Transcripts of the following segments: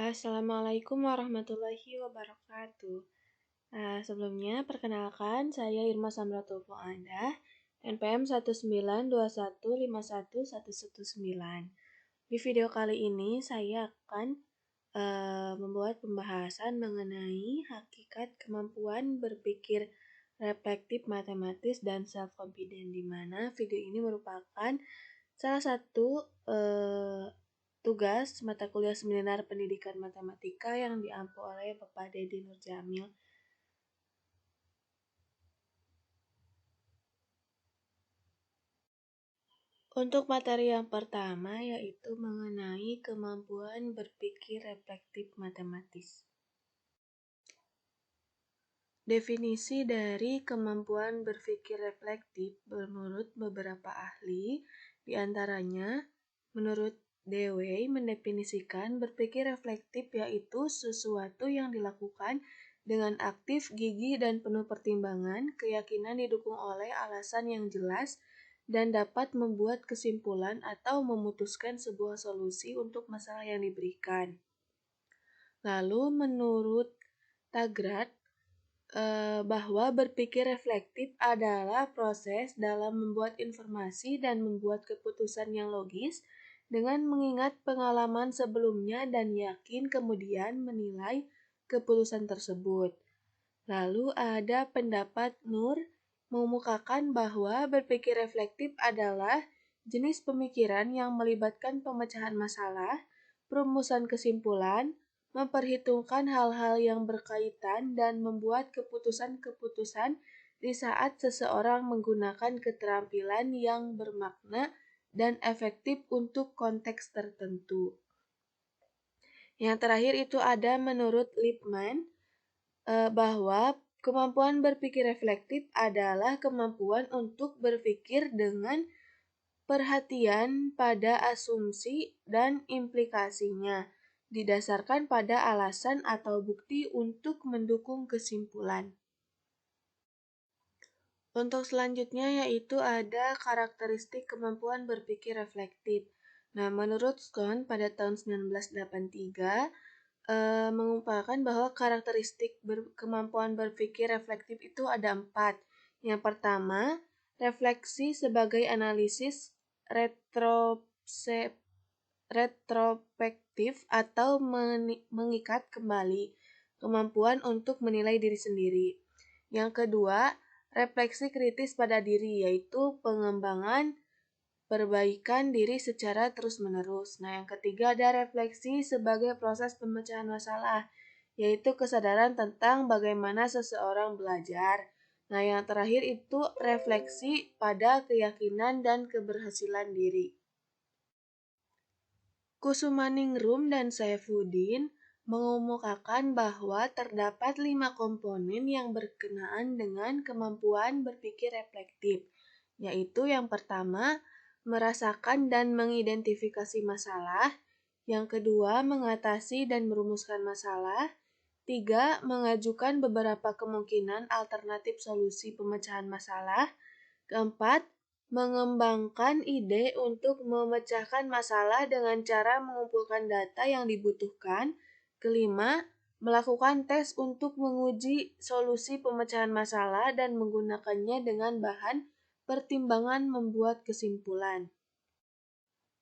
Assalamualaikum warahmatullahi wabarakatuh. Sebelumnya, perkenalkan saya Irma Samratulfo Anda, NPM 192151519. Di video kali ini saya akan membuat pembahasan mengenai hakikat kemampuan berpikir reflektif matematis dan self-confident, di mana video ini merupakan salah satu tugas mata kuliah seminar pendidikan matematika yang diampu oleh Bapak Dedi Nurjamil. Untuk materi yang pertama yaitu mengenai kemampuan berpikir reflektif matematis. Definisi dari kemampuan berpikir reflektif menurut beberapa ahli, diantaranya menurut Dewey mendefinisikan berpikir reflektif yaitu sesuatu yang dilakukan dengan aktif, gigih, dan penuh pertimbangan, keyakinan didukung oleh alasan yang jelas, dan dapat membuat kesimpulan atau memutuskan sebuah solusi untuk masalah yang diberikan. Lalu menurut Taggart, bahwa berpikir reflektif adalah proses dalam membuat informasi dan membuat keputusan yang logis dengan mengingat pengalaman sebelumnya dan yakin kemudian menilai keputusan tersebut. Lalu ada pendapat Nur mengemukakan bahwa berpikir reflektif adalah jenis pemikiran yang melibatkan pemecahan masalah, perumusan kesimpulan, memperhitungkan hal-hal yang berkaitan, dan membuat keputusan-keputusan di saat seseorang menggunakan keterampilan yang bermakna dan efektif untuk konteks tertentu. Yang terakhir itu ada menurut Lippmann bahwa kemampuan berpikir reflektif adalah kemampuan untuk berpikir dengan perhatian pada asumsi dan implikasinya, didasarkan pada alasan atau bukti untuk mendukung kesimpulan. Untuk selanjutnya yaitu ada karakteristik kemampuan berpikir reflektif. Nah, menurut Scone pada tahun 1983, mengumpulkan bahwa karakteristik kemampuan berpikir reflektif itu ada 4. Yang pertama, refleksi sebagai analisis retrospektif atau mengikat kembali kemampuan untuk menilai diri sendiri. Yang kedua, refleksi kritis pada diri, yaitu pengembangan perbaikan diri secara terus-menerus. Nah, yang ketiga ada refleksi sebagai proses pemecahan masalah, yaitu kesadaran tentang bagaimana seseorang belajar. Nah, yang terakhir itu refleksi pada keyakinan dan keberhasilan diri. Kusumaningrum dan Saifuddin mengemukakan bahwa terdapat 5 komponen yang berkenaan dengan kemampuan berpikir reflektif, yaitu yang pertama, merasakan dan mengidentifikasi masalah, yang kedua, mengatasi dan merumuskan masalah, 3, mengajukan beberapa kemungkinan alternatif solusi pemecahan masalah, keempat, mengembangkan ide untuk memecahkan masalah dengan cara mengumpulkan data yang dibutuhkan, kelima, melakukan tes untuk menguji solusi pemecahan masalah dan menggunakannya dengan bahan pertimbangan membuat kesimpulan.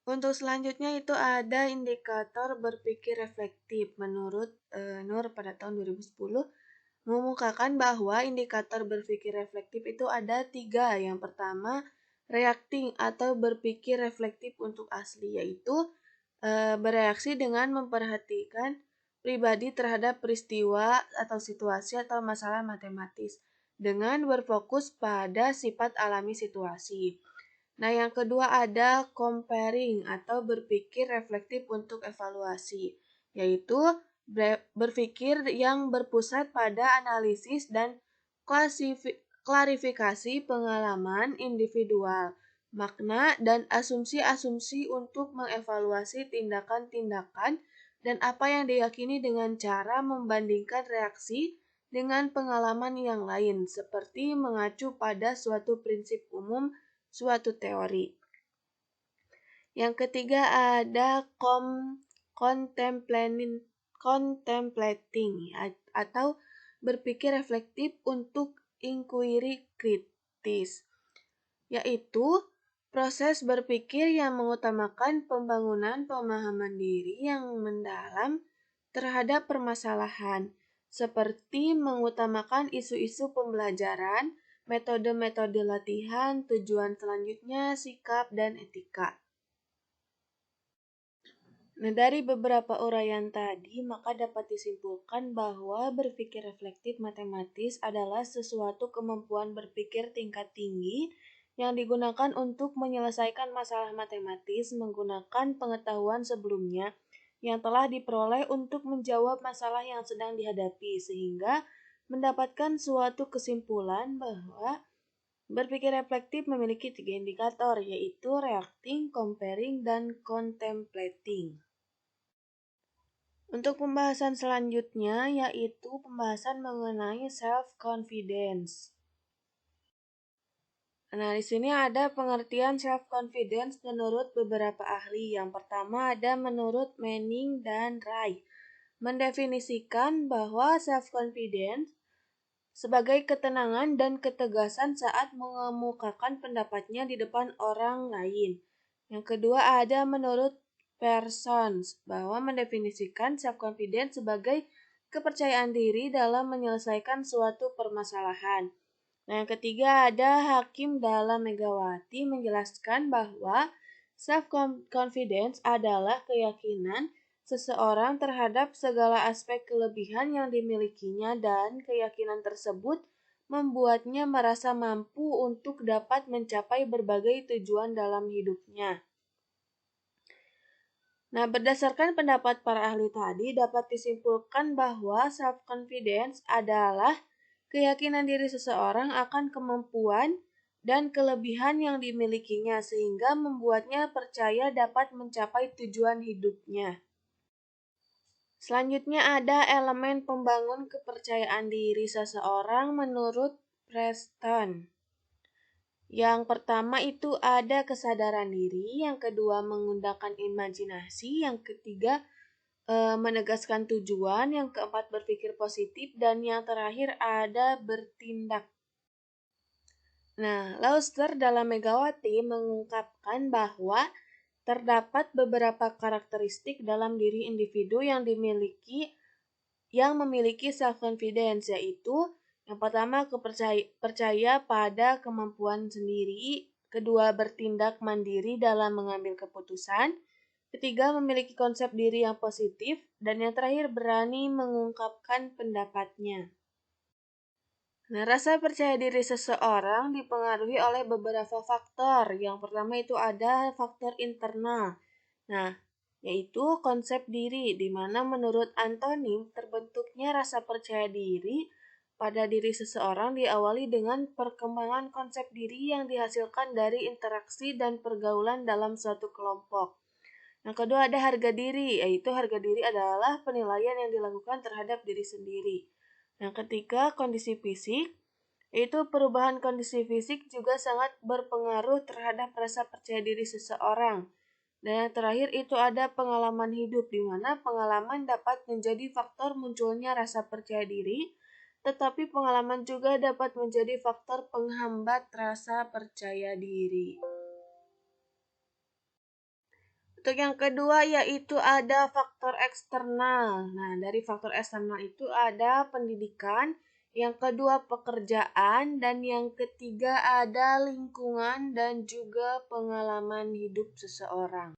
Untuk selanjutnya itu ada indikator berpikir reflektif. Menurut Nur pada tahun 2010, mengemukakan bahwa indikator berpikir reflektif itu ada 3. Yang pertama, reacting atau berpikir reflektif untuk asli, yaitu bereaksi dengan memperhatikan pribadi terhadap peristiwa atau situasi atau masalah matematis dengan berfokus pada sifat alami situasi. Nah, yang kedua ada comparing atau berpikir reflektif untuk evaluasi, yaitu berpikir yang berpusat pada analisis dan klarifikasi pengalaman individual, makna, dan asumsi-asumsi untuk mengevaluasi tindakan-tindakan dan apa yang diyakini dengan cara membandingkan reaksi dengan pengalaman yang lain, seperti mengacu pada suatu prinsip umum suatu teori. Yang ketiga ada contemplating atau berpikir reflektif untuk inquiry kritis, yaitu proses berpikir yang mengutamakan pembangunan pemahaman diri yang mendalam terhadap permasalahan, seperti mengutamakan isu-isu pembelajaran, metode-metode latihan, tujuan selanjutnya, sikap, dan etika. Nah, dari beberapa uraian tadi, maka dapat disimpulkan bahwa berpikir reflektif matematis adalah sesuatu kemampuan berpikir tingkat tinggi yang digunakan untuk menyelesaikan masalah matematis menggunakan pengetahuan sebelumnya yang telah diperoleh untuk menjawab masalah yang sedang dihadapi, sehingga mendapatkan suatu kesimpulan bahwa berpikir reflektif memiliki 3 indikator, yaitu reacting, comparing, dan contemplating. Untuk pembahasan selanjutnya yaitu pembahasan mengenai self-confidence. Nah, di sini ada pengertian self-confidence menurut beberapa ahli. Yang pertama ada menurut Manning dan Wright. Mendefinisikan bahwa self-confidence sebagai ketenangan dan ketegasan saat mengemukakan pendapatnya di depan orang lain. Yang kedua ada menurut Parsons, bahwa mendefinisikan self-confidence sebagai kepercayaan diri dalam menyelesaikan suatu permasalahan. Nah, yang ketiga ada Hakim dalam Megawati menjelaskan bahwa self-confidence adalah keyakinan seseorang terhadap segala aspek kelebihan yang dimilikinya dan keyakinan tersebut membuatnya merasa mampu untuk dapat mencapai berbagai tujuan dalam hidupnya. Nah, berdasarkan pendapat para ahli tadi, dapat disimpulkan bahwa self-confidence adalah keyakinan diri seseorang akan kemampuan dan kelebihan yang dimilikinya sehingga membuatnya percaya dapat mencapai tujuan hidupnya. Selanjutnya ada elemen pembangun kepercayaan diri seseorang menurut Preston. Yang pertama itu ada kesadaran diri, yang kedua menggunakan imajinasi, yang ketiga menegaskan tujuan, yang keempat berpikir positif, dan yang terakhir ada bertindak. Nah, Lauster dalam Megawati mengungkapkan bahwa terdapat beberapa karakteristik dalam diri individu yang memiliki self-confidence, yaitu yang pertama percaya pada kemampuan sendiri, kedua bertindak mandiri dalam mengambil keputusan, ketiga memiliki konsep diri yang positif, dan yang terakhir berani mengungkapkan pendapatnya. Nah, rasa percaya diri seseorang dipengaruhi oleh beberapa faktor. Yang pertama itu ada faktor internal. Nah, yaitu konsep diri, di mana menurut Antonim terbentuknya rasa percaya diri pada diri seseorang diawali dengan perkembangan konsep diri yang dihasilkan dari interaksi dan pergaulan dalam suatu kelompok. Yang kedua ada harga diri, yaitu harga diri adalah penilaian yang dilakukan terhadap diri sendiri. Yang ketiga kondisi fisik, yaitu perubahan kondisi fisik juga sangat berpengaruh terhadap rasa percaya diri seseorang. Dan yang terakhir itu ada pengalaman hidup, di mana pengalaman dapat menjadi faktor munculnya rasa percaya diri, tetapi pengalaman juga dapat menjadi faktor penghambat rasa percaya diri. Untuk yang kedua yaitu ada faktor eksternal. Nah, dari faktor eksternal itu ada pendidikan, yang kedua pekerjaan, dan yang ketiga ada lingkungan dan juga pengalaman hidup seseorang.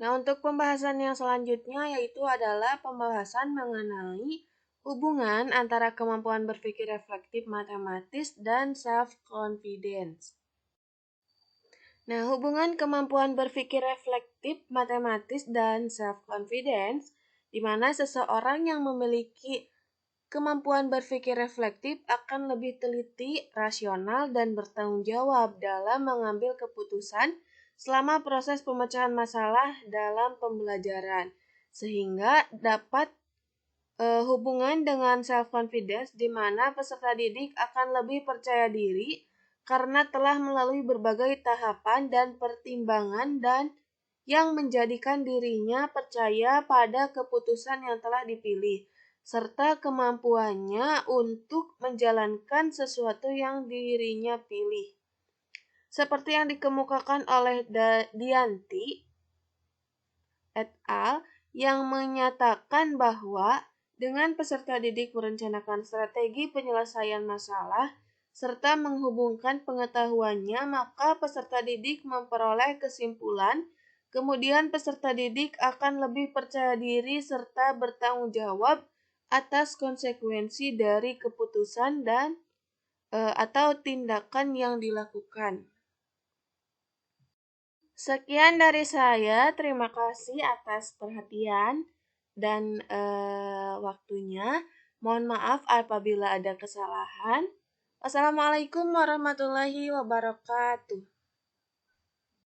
Nah, untuk pembahasan yang selanjutnya yaitu adalah pembahasan mengenai hubungan antara kemampuan berpikir reflektif matematis dan self-confidence. Nah, hubungan kemampuan berpikir reflektif matematis dan self-confidence, di mana seseorang yang memiliki kemampuan berpikir reflektif akan lebih teliti, rasional, dan bertanggung jawab dalam mengambil keputusan selama proses pemecahan masalah dalam pembelajaran, sehingga dapat hubungan dengan self-confidence di mana peserta didik akan lebih percaya diri karena telah melalui berbagai tahapan dan pertimbangan dan yang menjadikan dirinya percaya pada keputusan yang telah dipilih, serta kemampuannya untuk menjalankan sesuatu yang dirinya pilih. Seperti yang dikemukakan oleh Dianti et al. Yang menyatakan bahwa dengan peserta didik merencanakan strategi penyelesaian masalah serta menghubungkan pengetahuannya, maka peserta didik memperoleh kesimpulan. Kemudian peserta didik akan lebih percaya diri serta bertanggung jawab atas konsekuensi dari keputusan dan atau tindakan yang dilakukan. Sekian dari saya, terima kasih atas perhatian dan waktunya. Mohon maaf apabila ada kesalahan. Wassalamualaikum warahmatullahi wabarakatuh.